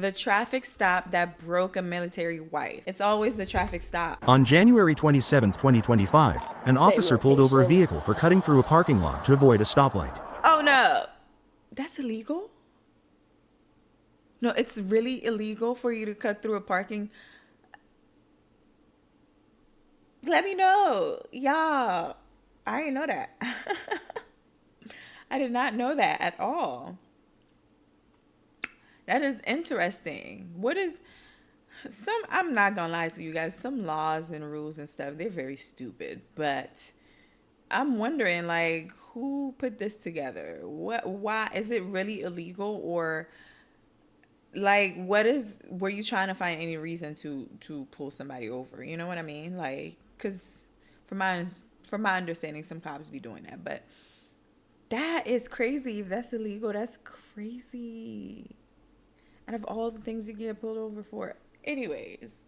The traffic stop that broke a military wife. It's always the traffic stop. On January 27, 2025, an officer pulled over a vehicle for cutting through a parking lot to avoid a stoplight. Oh no. That's illegal? No, it's really illegal for you to cut through a parking. Let me know. Y'all. I didn't know that. I did not know that at all. That is interesting. What is I'm not gonna lie to you guys, some laws and rules and stuff, they're very stupid. But I'm wondering, like, who put this together? Why is it really illegal? Or like, were you trying to find any reason to pull somebody over? You know what I mean? Like, because from my understanding, some cops be doing that. But that is crazy. If that's illegal, that's crazy. Out of all the things you get pulled over for. Anyways.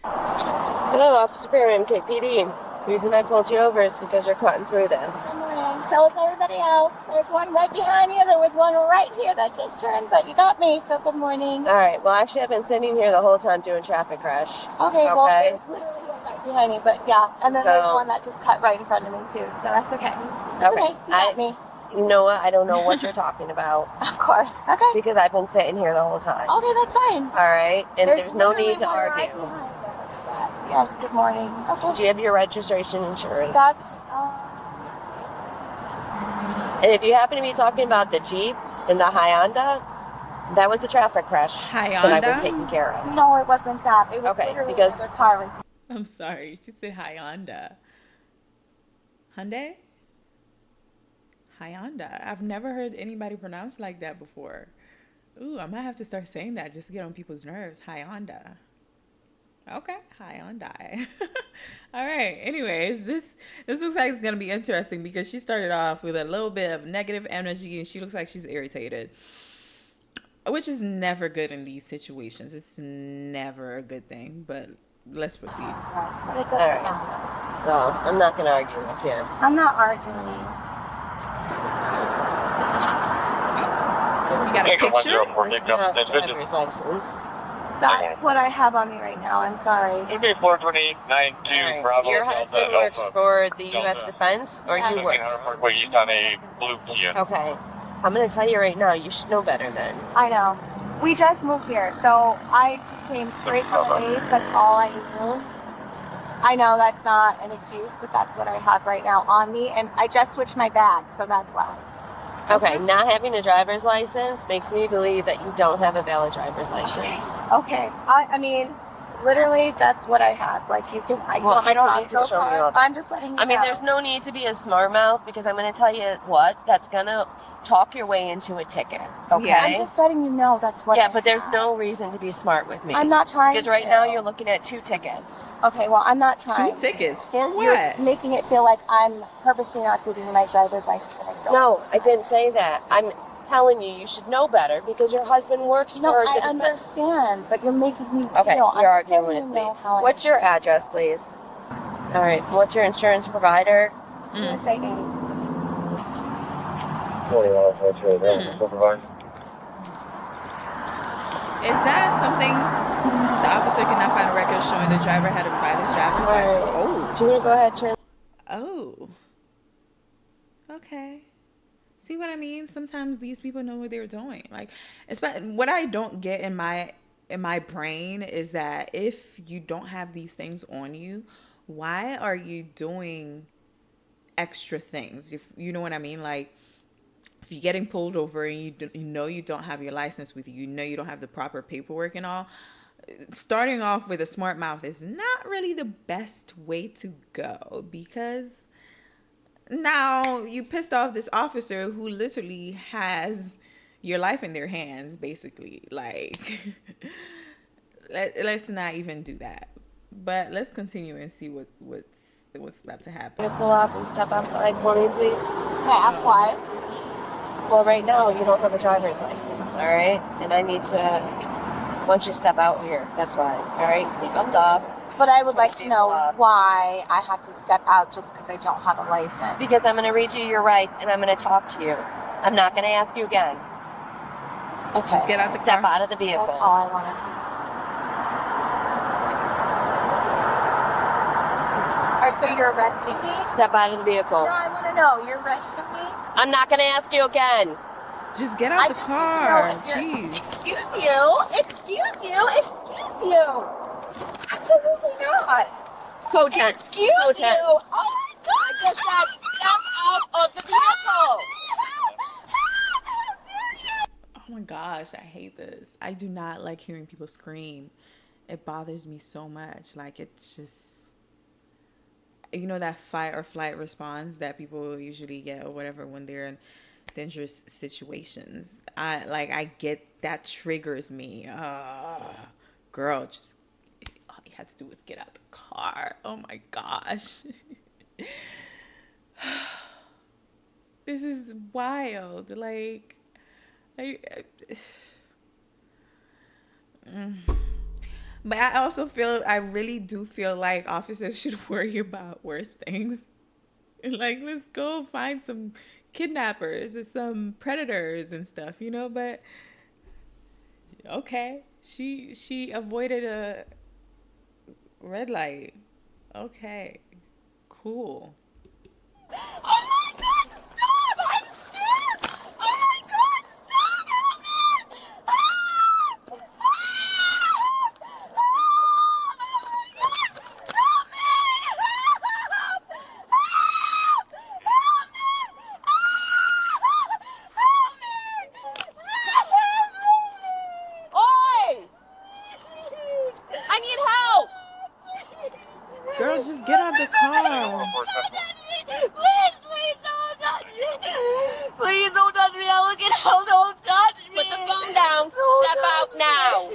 Hello, Officer Perry, MKPD. The reason I pulled you over is because you're cutting through this. Good morning. So is everybody else. There's one right behind you. There was one right here that just turned, but you got me, so good morning. All right. Well, actually, I've been sitting here the whole time doing traffic crash. Okay. Well, there's literally one right behind you, but yeah. And then there's one that just cut right in front of me, too, so that's okay. That's okay. You got me. You know what? I don't know what you're talking about. Of course. Okay. Because I've been sitting here the whole time. Okay, that's fine. All right? And there's no need to argue. Right behind us, yes, good morning. Okay. Do you have your registration insurance? That's, And if you happen to be talking about the Jeep and the Hyundai, that was the traffic crash that I was taking care of. No, it wasn't that. It was literally another car. I'm sorry. She said Hyundai. Hyundai? Hyundai. I've never heard anybody pronounce like that before. Ooh, I might have to start saying that just to get on people's nerves. Hyundai. Okay, Hyundai. All right. Anyways, this looks like it's gonna be interesting because she started off with a little bit of negative energy and she looks like she's irritated, which is never good in these situations. It's never a good thing. But let's proceed. But it's all right. No, I'm not gonna argue with you. I'm not arguing. You got a picture? Driver's license. That's what I have on me right now. I'm sorry. It'll be 42892 Bravo. Your husband works for the U.S. Defense, or you work? He's on a blue Kia. Okay. I'm going to tell you right now, you should know better then. I know. We just moved here, so I just came straight from the base. That's all I use. I know that's not an excuse, but that's what I have right now on me. And I just switched my bag, so that's why. Okay, not having a driver's license makes me believe that you don't have a valid driver's license. Okay. I mean, literally, that's what I have. Like, you can... Well, I don't need to show you all that. I'm just letting you know. I mean, there's no need to be a smart mouth because I'm going to tell you what, that's going to talk your way into a ticket, okay? Yeah, I'm just letting you know that's what Yeah, but there's no reason to be smart with me. I'm not trying to. Because right now you're looking at 2 tickets. Okay, well, I'm not trying 2 tickets? For what? You're making it feel like I'm purposely not giving you my driver's license and I don't. No, I didn't say that. I'm telling you should know better because your husband works for the I understand, but you're making me feel... Okay, you're arguing with me. What's your am. address, please? All right, what's your insurance provider? I'm going to say 80. 21, Is that something the officer cannot find a record showing the driver had a valid driver's license? Oh. Do you want to go ahead and turn? Oh. Okay. See what I mean? Sometimes these people know what they're doing. Like, what I don't get in my brain is that if you don't have these things on you, why are you doing extra things? If you know what I mean, like, if you're getting pulled over and you know you don't have your license with you, you know you don't have the proper paperwork and all, starting off with a smart mouth is not really the best way to go because now you pissed off this officer who literally has your life in their hands, basically. Like, let's not even do that. But let's continue and see what's about to happen. Can you pull off and step outside for me, please? Can I ask why? Well, right now you don't have a driver's license, all right? And I need to, once you step out here, that's why, all right? Seatbelt off. But I would like to know why I have to step out just because I don't have a license. Because I'm going to read you your rights and I'm going to talk to you. I'm not going to ask you again. Okay. Just get out the Step car. out of the vehicle. That's all I wanted to know. Alright, so you're arresting me? Step out of the vehicle. No, I want to know. You're arresting me? I'm not going to ask you again. Just get out I the just need to know car. if you're. Jeez. Excuse you. Excuse you. Excuse you. Absolutely not. Cotent. Excuse Cotent. you. Oh my God. I just said step out of the vehicle. Oh my gosh, I hate this. I do not like hearing people scream. It bothers me so much. Like, it's just, you know, that fight or flight response that people usually get or whatever when they're in dangerous situations. I get that triggers me. Girl, just all you had to do was get out the car. Oh my gosh. This is wild. Like, but I also feel, I really do feel like officers should worry about worse things. Like, let's go find some kidnappers or some predators and stuff, you know. But okay, she avoided a red light. Okay, cool. Oh my God, stop! I'm scared! Oh my God, stop! Help me! Ah! Ah! Help me! Oi! I need help. Girl, just get out the car. Please, please don't touch me. Please don't touch me. I look at hell. Don't touch me. Put the phone down. Step out now.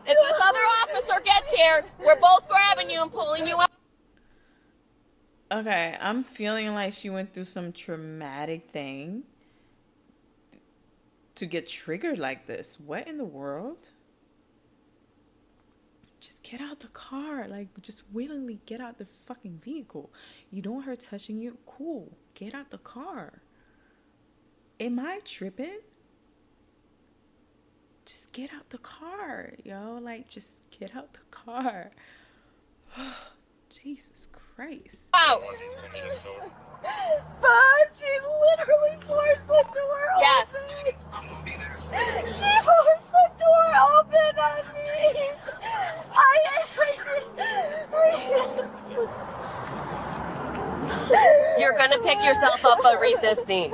If this other officer gets here, we're both grabbing you and pulling you out. Okay, I'm feeling like she went through some traumatic thing to get triggered like this. What in the world? Just get out the car. Like, just willingly get out the fucking vehicle. You don't want her touching you? Cool. Get out the car. Am I tripping? Just get out the car, yo. Like, just get out the car. Jesus Christ. Out. But she literally forced the door Yes. open. She forced the door open on me. You're gonna pick yourself up for resisting.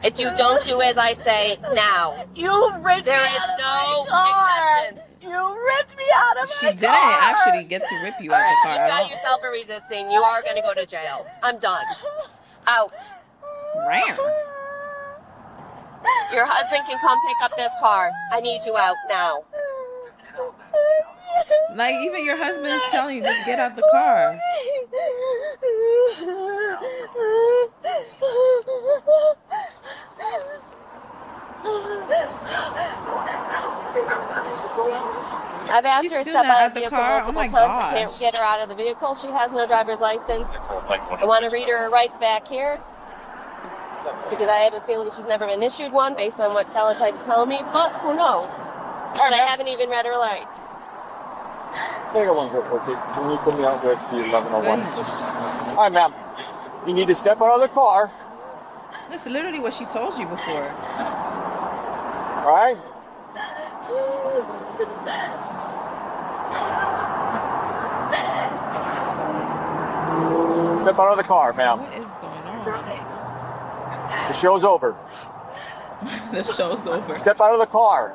If you don't do as I say now, You ripped there me is out of no my car. exceptions. You ripped me out of She my didn't car. actually get to rip you out the You car. got yourself for resisting. You are gonna go to jail. I'm done. Out. Ram. Your husband can come pick up this car. I need you out now. Like, even your husband's telling you, just get out the car. I've asked She's her to still step not out out of the the vehicle car? Oh multiple my times. I gosh. can't get her out of the vehicle. She has no driver's license. I want to read her rights back here because I have a feeling she's never been issued one based on what teletype's telling me, but who knows? And I haven't even read her rights. Take a one real quick. Can you put me out with the 1101? Goodness. All right, ma'am. You need to step out of the car. That's literally what she told you before. All right? Step out of the car, ma'am. What is going on? The show's over. The show's over. Step out of the car.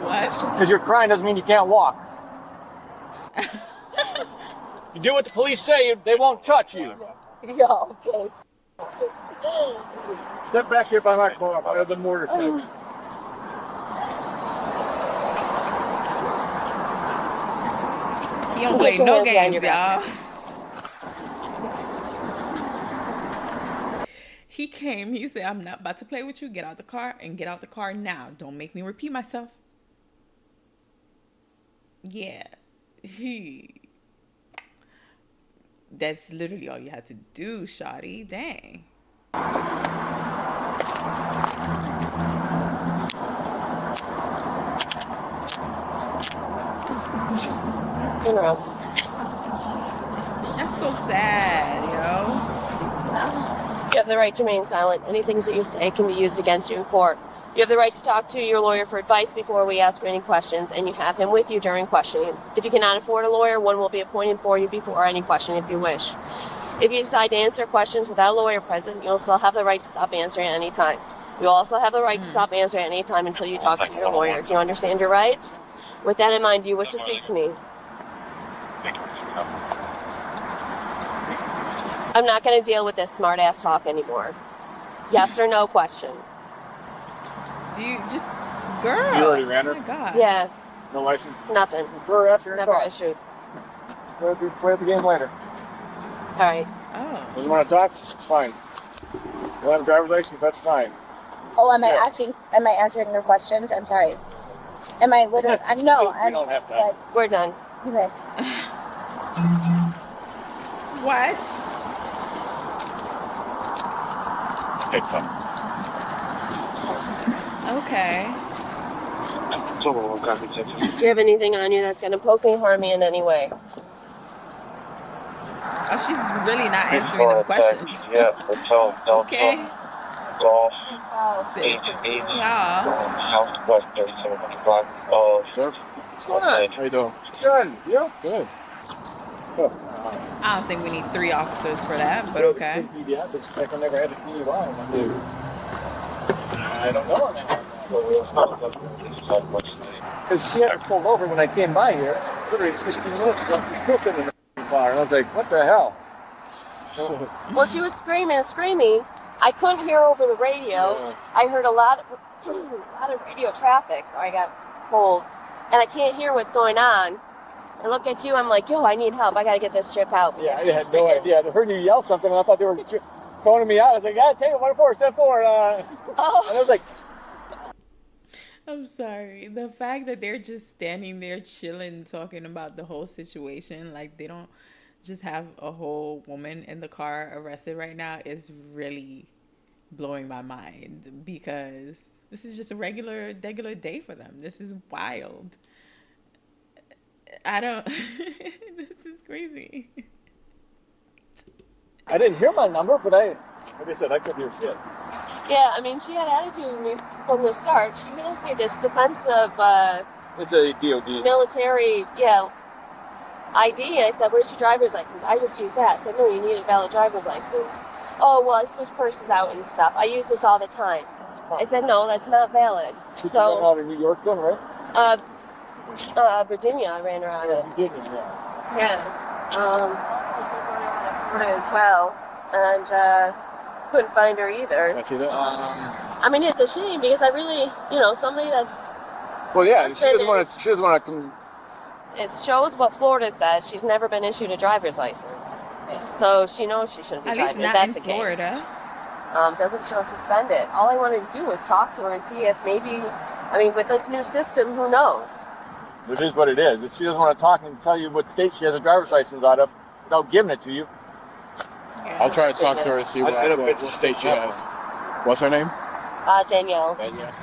What? Because you're crying doesn't mean you can't walk. You do what the police say, they won't touch you. Yeah, okay. Step back here by my car. I have the mortar fix. He don't Get play your no hands behind games, your back. y'all. He came, he said, I'm not about to play with you. Get out the car and get out the car now. Don't make me repeat myself. Yeah. That's literally all you had to do, shawty. Dang. Turn around. That's so sad, yo. You have the right to remain silent. Any things that you say can be used against you in court. You have the right to talk to your lawyer for advice before we ask you any questions, and you have him with you during questioning. If you cannot afford a lawyer, one will be appointed for you before any questioning if you wish. If you decide to answer questions without a lawyer present, you'll still have the right to stop answering at any time. You also have the right to stop answering at any time until you talk to your lawyer. Do you understand your rights? With that in mind, do you wish to speak to me? I'm not going to deal with this smart-ass talk anymore. Yes or no question. Do you just, girl? You already ran her? Oh my God. Yeah, No license? nothing. Throw her after your Never car. issued. Play the game later. All right. Oh. You want to talk? It's fine. You have a driver's license? That's fine. Oh, am I answering your questions? I'm sorry. Am I literally? No, We don't have time. We're done. Okay. What? Take some. Okay. So, we'll copy text. Do you have anything on you that's going to poke me or harm me in any way? Oh, she's really not answering the questions. Yeah, hotel, Okay. golf, Sick. 8, Yeah. house, west, 3700 blocks. Oh, Sir? What's going on? How you doing? Good. Yeah? Good. I don't think we need 3 officers for that, but okay. Yeah, this I never had a DUI. I don't know. Because she had pulled over when I came by here. Literally 15 minutes ago, she's still sitting in the car. And I was like, what the hell? Well, she was screaming and screaming. I couldn't hear over the radio. Yeah. I heard a lot of radio traffic, so I got pulled. And I can't hear what's going on. I look at you, I'm like, yo, I need help. I got to get this chick out. Yeah, I She's had no freaking- idea. I heard you yell something, and I thought they were phoning me out. I was like, yeah, take it, 1-4, step forward. And Oh, I was like, I'm sorry. The fact that they're just standing there chilling, talking about the whole situation, like they don't just have a whole woman in the car arrested right now, is really blowing my mind, because this is just a regular day for them. This is wild. I don't. This is crazy. I didn't hear my number, but like I said, I couldn't hear shit. yeah, I mean, she had attitude with me from the start. She hands me this defensive It's a DOD. military, ID. I said, where's your driver's license? I just use that. I said, no, you need a valid driver's license. Oh, well, I switch purses out and stuff. I use this all the time. I said, no, that's not valid. She's running So, out of New York then, right? Virginia, I ran her out of. Virginia, yeah. Yeah. Florida as well. And couldn't find her either. I see that. I mean, it's a shame because I really, somebody that's. Well, yeah, she doesn't want to. She doesn't want to come. It shows what Florida says. She's never been issued a driver's license. So she knows she shouldn't be At least driving. If not in that's the Florida. case. Doesn't show suspended. All I wanted to do was talk to her and see if maybe, with this new system, who knows? It is what it is. If she doesn't want to talk and tell you what state she has a driver's license out of without giving it to you. Yeah. I'll try to talk to her and see what state she has. What's her name? Danielle. Danielle.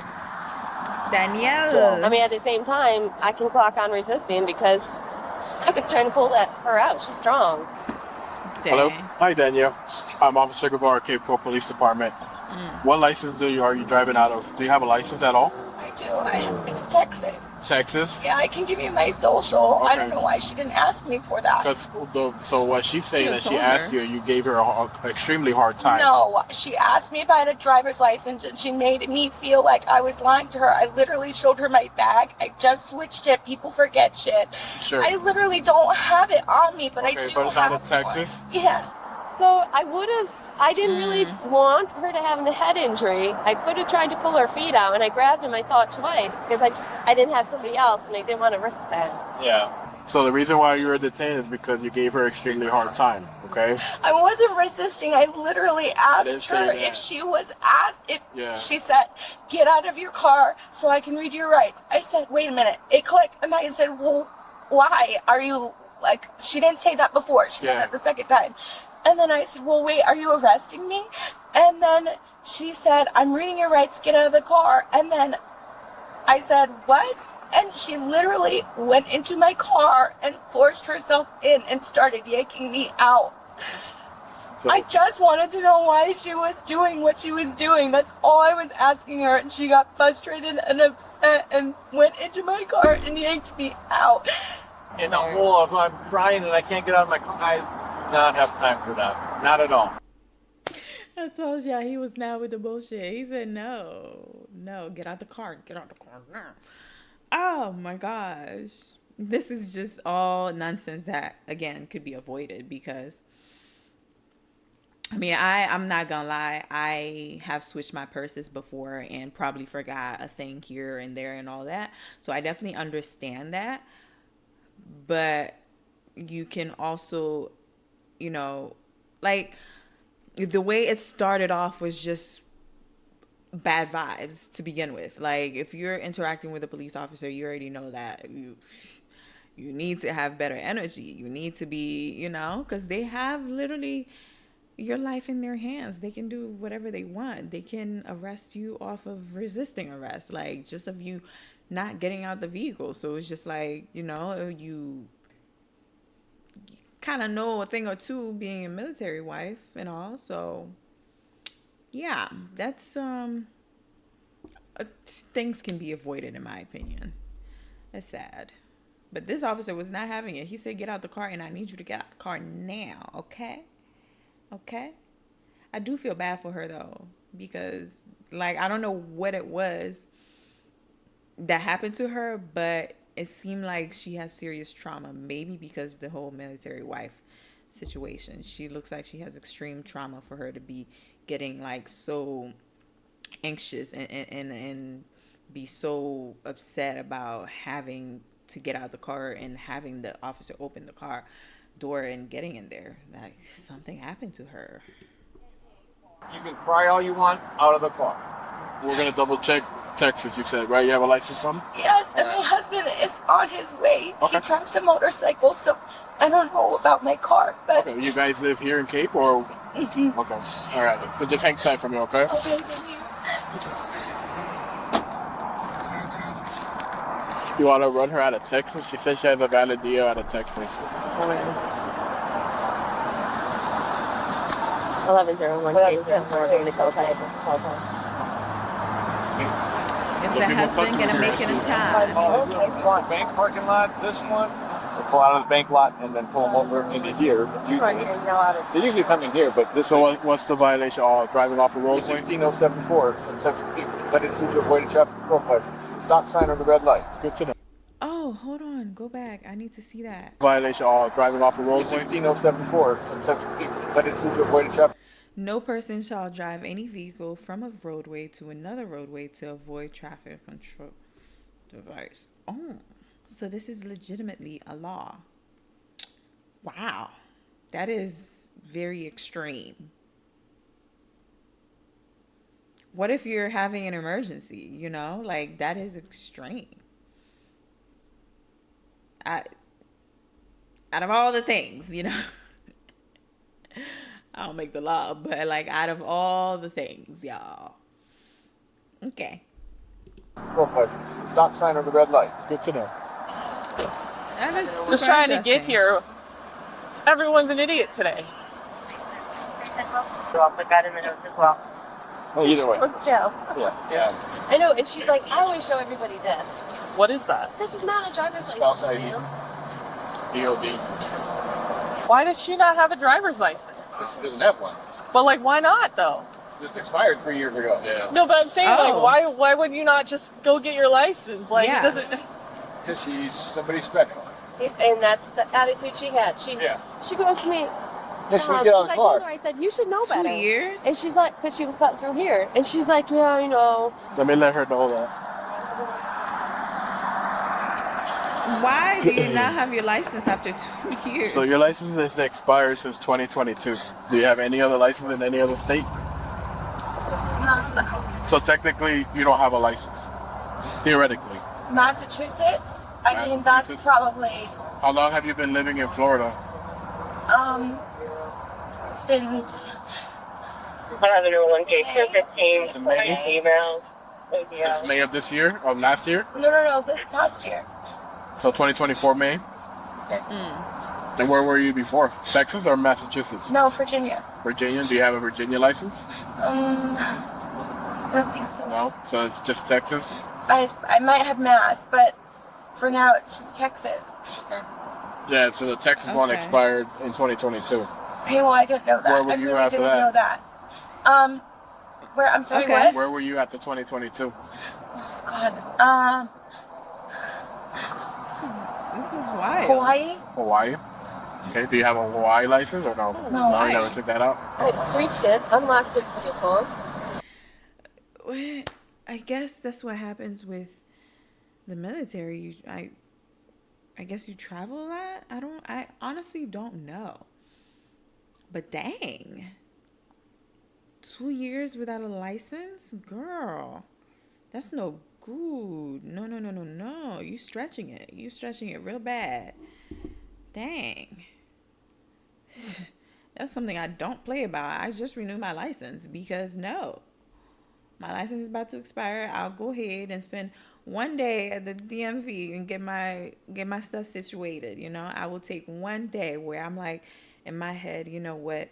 Danielle. At the same time, I can clock on resisting because I was trying to pull her out. She's strong. Hello? Dang. Hi, Danielle. I'm Officer Guevara, Cape Coral Police Department. What license are you driving out of? Do you have a license at all? I do. It's Texas. Texas? Yeah, I can give you my social. I Okay. don't know why she didn't ask me for that. So what she's saying You that she told asked her. you gave her an extremely hard time. No, she asked me if I had a driver's license and she made me feel like I was lying to her. I literally showed her my bag. I just switched it. People forget shit. Sure. I literally don't have it on me, but I Okay, do but it's have out of Texas? one. Yeah. So I didn't really want her to have a head injury. I could have tried to pull her feet out, and I grabbed him, I thought twice, because I didn't have somebody else, and I didn't want to risk that. Yeah. So the reason why you were detained is because you gave her extremely hard time, okay? I wasn't resisting. I literally didn't asked say her that. if she was asked, if Yeah. she said, get out of your car so I can read your rights. I said, wait a minute. It clicked. And I said, well, why are you, she didn't say that before. She said Yeah. that the second time. And then I said, well, wait, are you arresting me? And then she said, I'm reading your rights. Get out of the car. And then I said, what? And she literally went into my car and forced herself in and started yanking me out. So, I just wanted to know why she was doing what she was doing. That's all I was asking her. And she got frustrated and upset and went into my car and yanked me out. In a hole of I'm crying and I can't get out of my car. I do not have time for that. Not at all. I told y'all he was not with the bullshit. He said, no, get out the car. Get out the car now. Oh my gosh. This is just all nonsense that, again, could be avoided because, I mean, I'm not gonna lie. I have switched my purses before and probably forgot a thing here and there and all that. So I definitely understand that. But you can also, like, the way it started off was just bad vibes to begin with. Like, if you're interacting with a police officer, you already know that you need to have better energy. You need to be, because they have literally your life in their hands. They can do whatever they want. They can arrest you off of resisting arrest, like just of you not getting out the vehicle. So it's just like, you kind of know a thing or two being a military wife and all. So yeah, that's things can be avoided in my opinion. It's sad. But this officer was not having it. He said, get out the car and I need you to get out the car now, okay? Okay? I do feel bad for her though, because like I don't know what it was that happened to her, but it seemed like she has serious trauma, maybe because the whole military wife situation. She looks like she has extreme trauma for her to be getting like so anxious and be so upset about having to get out of the car and having the officer open the car door and getting in there. Like something happened to her. You can cry all you want out of the car. we're gonna double check Texas. You said, right? You have a license from? Yes, and my husband is on his way. Okay. He drives a motorcycle, so I don't know about my car, but... Okay, you guys live here in Cape, or? Mhm. Okay, all right. So just hang tight for me, okay? Okay, thank you. You want to run her out of Texas? She says she has a valid deal out of Texas. 1101 Cape Town, we're going to tell type. Is the husband gonna make it in time? Bank parking lot, this one. They pull out of the bank lot and then pull them over into here. Usually. They usually come in here, but this So what's the violation? Oh, driving off a roadway? 16074, subsection P. Let it to avoid a traffic control caution. Stop sign on the red light. Good to know. Oh, hold on. Go back. I need to see that. Violation, driving off a roadway? 16074, subsection P. Let it to avoid a traffic. No person shall drive any vehicle from a roadway to another roadway to avoid traffic control device. Oh, so this is legitimately a law. Wow. That is very extreme. What if you're having an emergency, Like, that is extreme. Out of all the things, I don't make the law, but like out of all the things, y'all. Okay. Control caution. Stop sign on the red light. Good to know. That is super Just trying to get interesting. here. Everyone's an idiot today. I'll put that in the notes as well. Oh, either way. Joe. Yeah. I know, and she's like, I always show everybody this. What is that? This is not a driver's Spouse license, ID. ma'am. DOD. Why does she not have a driver's license? She doesn't have one. But like, why not though? It's expired 3 years ago. Yeah. No, but I'm saying Oh. like, why would you not just go get your license? Like, Yeah. it doesn't. Because she's somebody special. And that's the attitude she had. She goes to me, Yeah, she would get out of the I told her, car. I said, you should know 2 better. years? And she's like, because she was cutting through here. And she's like, yeah, you know. Let me let her know that. Why do you not have your license after 2 years? So your license is expired since 2022. Do you have any other license in any other state? So technically, you don't have a license. Theoretically. Massachusetts? I mean, that's Massachusetts. probably, How long have you been living in Florida? since... 1101 Cape Town, 15 May. emails. Since May of this year, of last year? No, this past year. So 2024 May? Then where were you before? Texas or Massachusetts? No, Virginia. Virginia? Do you have a Virginia license? I don't think so. No? So it's just Texas? I might have Mass, but for now it's just Texas. Yeah, so the Texas one expired in 2022. Okay, well I didn't know that. Where were I you really after didn't that? know that. Where I'm sorry, what? Where were you after 2022? God. This is wild. Hawaii? Hawaii? Okay, do you have a Hawaii license or no? No. I never took that out. I reached it, unlocked the vehicle. Well, I guess that's what happens with the military. I guess you travel a lot. I honestly don't know. But dang. 2 years without a license? Girl. That's no good. No. You stretching it. You stretching it real bad. Dang. That's something I don't play about. I just renewed my license because no. My license is about to expire. I'll go ahead and spend one day at the DMV and get my stuff situated. You know, I will take one day where I'm like in my head, you know what?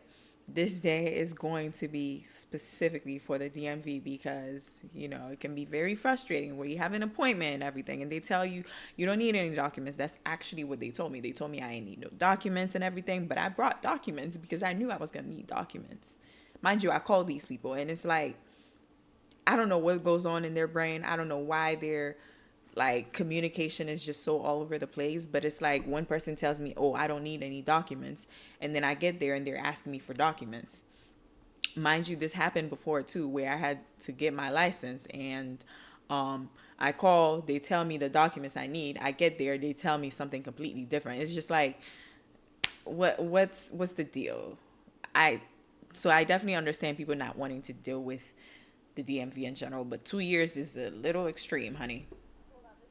This day is going to be specifically for the DMV because, you know, it can be very frustrating where you have an appointment and everything and they tell you you don't need any documents. That's actually what they told me. They told me I didn't need no documents and everything, but I brought documents because I knew I was going to need documents. Mind you, I called these people and it's like, I don't know what goes on in their brain. I don't know why their like communication is just so all over the place, but it's like one person tells me, oh, I don't need any documents, and then I get there and they're asking me for documents. Mind you, this happened before too, where I had to get my license and I call, they tell me the documents I need. I get there, they tell me something completely different. It's just like, what's the deal? So I definitely understand people not wanting to deal with the DMV in general, but 2 years is a little extreme, honey.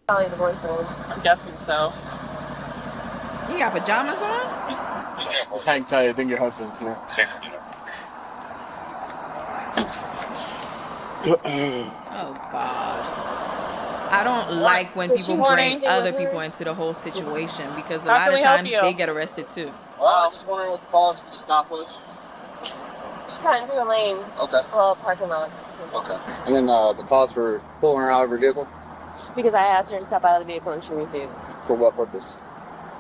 Probably the boyfriend. I'm guessing so. You got pajamas on? Just hang tight. I think your husband's here. Oh, God. I don't like when people bring other people into the whole situation because a lot of times they get arrested too. Well, I was just wondering what the cause for the stop was. Just cut into a lane. Okay. Well, parking lot. Okay. And then the cause for pulling her out of her vehicle? Because I asked her to step out of the vehicle and she refused. For what purpose?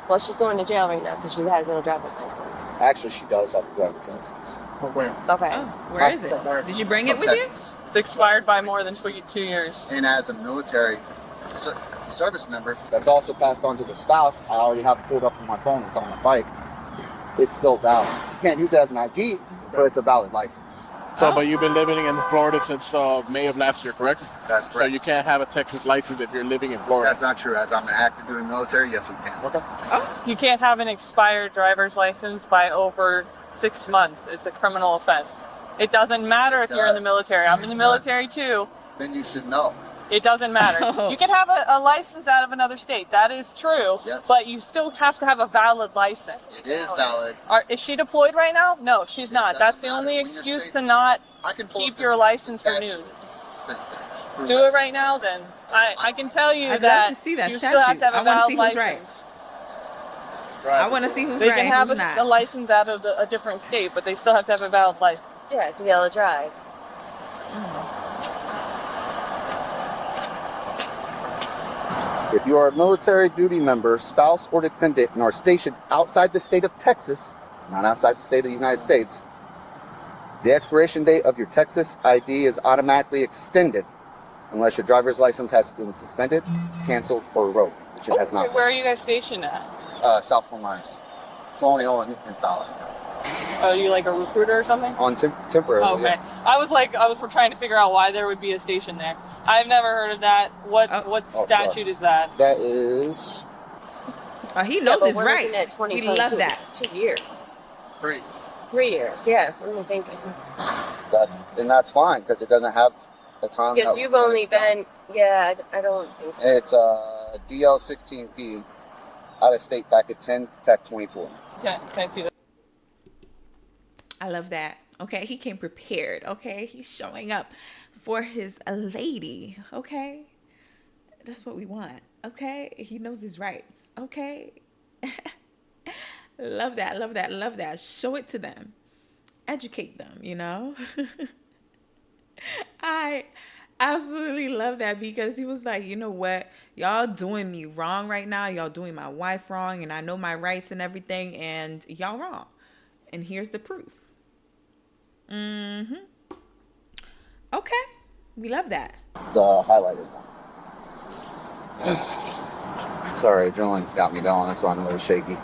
Well, she's going to jail right now because she has no driver's license. Actually, she does have a driver's license. Where? Okay. Oh, where is it? Did you bring it with Texas. It's expired by more than 2 years. And as a military service member that's also passed on to the spouse, I already have it pulled up on my phone. It's on my bike. It's still valid. You can't use it as an ID, but it's a valid license. So, but you've been living in Florida since May of last year, correct? That's correct. So you can't have a Texas license if you're living in Florida. That's not true. As I'm an active duty military, yes, we can. Okay. You can't have an expired driver's license by over 6 months. It's a criminal offense. It doesn't matter if you're in the military. I'm in the military too. Then you should know. It doesn't matter. You can have a license out of another state. That is true. Yes. But you still have to have a valid license. It is valid. Is she deployed right now? No, she's not. That's the only excuse to not I can pull keep up your license renewed. Do it right now, then. I can tell you I'd that love to see that you still have to have statute. a I wanna valid see who's right. license. I want to see who's They right can and have who's not. a license out of a different state, but they still have to have a valid license. Yeah, to be able to drive. If you are a military duty member, spouse, or dependent and are stationed outside the state of Texas, not outside the state of the United States, the expiration date of your Texas ID is automatically extended unless your driver's license has been suspended, canceled, or revoked, which it has not. Where are you guys stationed at? South Fort Myers, Colonial, and Fowler. Are you like a recruiter or something? On temporary. Okay. Yeah. I was trying to figure out why there would be a station there. I've never heard of that. What statute sorry. is that? That is He knows his we're rights. looking at We 2022. love that. This is 2 years. 3. 3 years, yeah. What do you think? That, and that's fine because it doesn't have a time. Because you've only been, I don't think so. It's DL16P, out of state packet 10, Tech 24. Yeah, can I see that? I love that. Okay, he came prepared. Okay, he's showing up for his lady. Okay, that's what we want. Okay, he knows his rights. Okay, love that, love that, love that. Show it to them, educate them. I absolutely love that because he was like, you know what, y'all doing me wrong right now. Y'all doing my wife wrong, and I know my rights and everything, and y'all wrong. And here's the proof. Okay, we love that. The highlighted one. Sorry, adrenaline's got me going. That's why I'm a little shaky.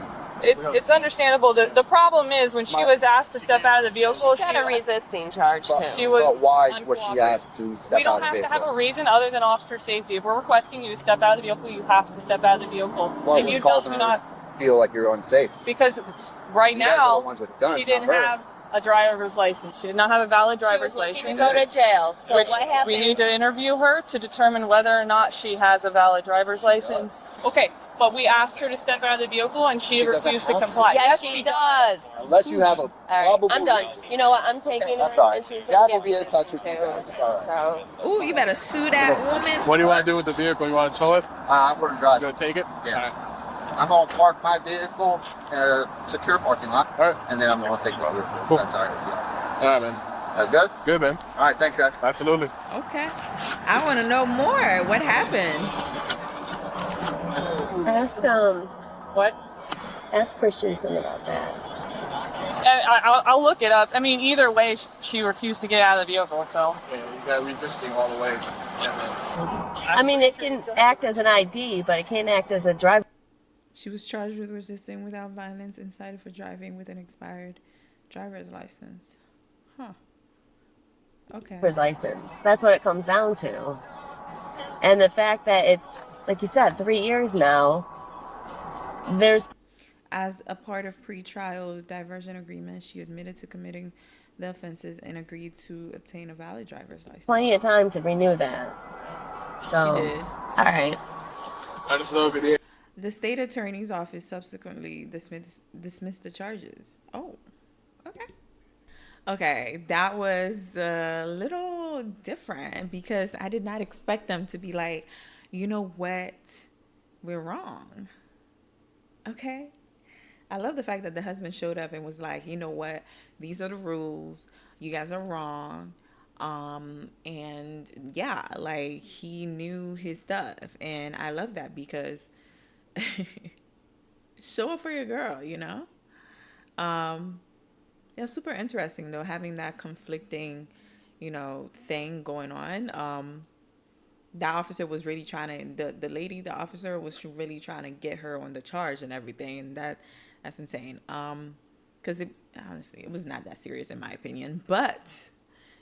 It's understandable. The problem is when she was asked to step out of the vehicle, She's got a resisting charge, But, too. She was but why was she asked to step we don't out of have the to have a vehicle? reason other than officer safety. If we're requesting you to step out of the vehicle, you have to step out of the vehicle. What If was you causing do her not, to feel like you're unsafe? because right You guys are the now ones with the guns, she didn't not her. have a driver's license. She did not have a valid She was driver's looking license. to go to jail. So Which what happened? we need to interview her to determine whether or not she has a valid driver's license. Okay, but we asked her to step out of the vehicle and she doesn't refused to have to. comply. Yes, she does. Unless you have a All right, probable I'm done. reason. You know what? I'm taking That's her, all right. and she's Dad gonna will get be in touch with you resistant, guys. It's all right. So, Ooh, you better sue that woman. What do you want to do with the vehicle? You want to tow it? I'm going to drive. You gonna take it? Yeah. All right. I'm going to park my vehicle in a secure parking lot, All right. and then I'm going to take the vehicle. Cool. That's all right. Yeah. All right, man. That's good? Good, man. All right, thanks, guys. Absolutely. Okay, I want to know more. What happened? ask What? ask Christensen about that. I'll look it up. I mean, either way, she refused to get out of the vehicle, so. Yeah, you got resisting all the way. Yeah, man. I mean, it can act as an ID, but it can't act as a driver. She was charged with resisting without violence and cited for driving with an expired driver's license. Huh. Okay. License. That's what it comes down to. And the fact that it's, like you said, 3 years now, there's As a part of pre-trial diversion agreement, she admitted to committing the offenses and agreed to obtain a valid driver's license. plenty of time to renew that. So, She did. all right. I just love it. The state attorney's office subsequently dismissed the charges. Oh, okay. Okay, that was a little different because I did not expect them to be like, you know what, we're wrong. Okay. I love the fact that the husband showed up and was like, you know what, these are the rules. You guys are wrong. And yeah, like he knew his stuff. And I love that because show up for your girl, Yeah, super interesting though, having that conflicting, thing going on. That officer was really trying to, the officer was really trying to get her on the charge and everything. And that's insane. Because honestly, it was not that serious in my opinion, but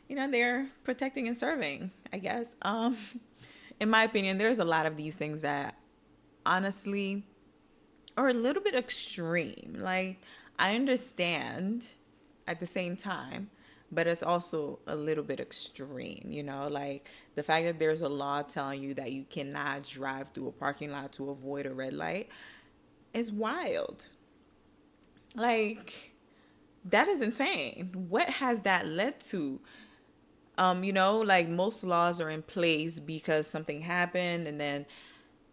they're protecting and serving, I guess. In my opinion, there's a lot of these things that honestly are a little bit extreme. Like, I understand at the same time, but it's also a little bit extreme, like the fact that there's a law telling you that you cannot drive through a parking lot to avoid a red light is wild. Like, that is insane. What has that led to? Like most laws are in place because something happened and then,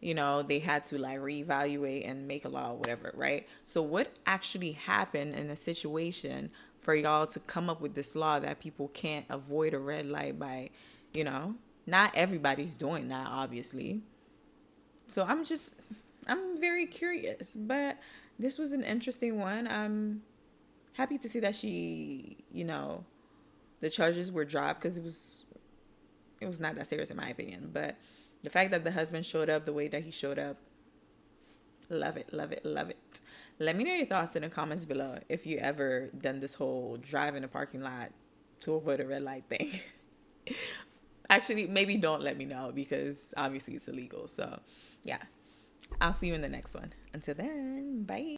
they had to like reevaluate and make a law or whatever, right? So what actually happened in a situation for y'all to come up with this law that people can't avoid a red light by, not everybody's doing that, obviously. So I'm very curious, but this was an interesting one. I'm happy to see that she, the charges were dropped because it was not that serious in my opinion. But the fact that the husband showed up the way that he showed up, love it, love it, love it. Let me know your thoughts in the comments below if you ever done this whole drive in a parking lot to avoid a red light thing. Actually, maybe don't let me know because obviously it's illegal. So yeah, I'll see you in the next one. Until then, bye.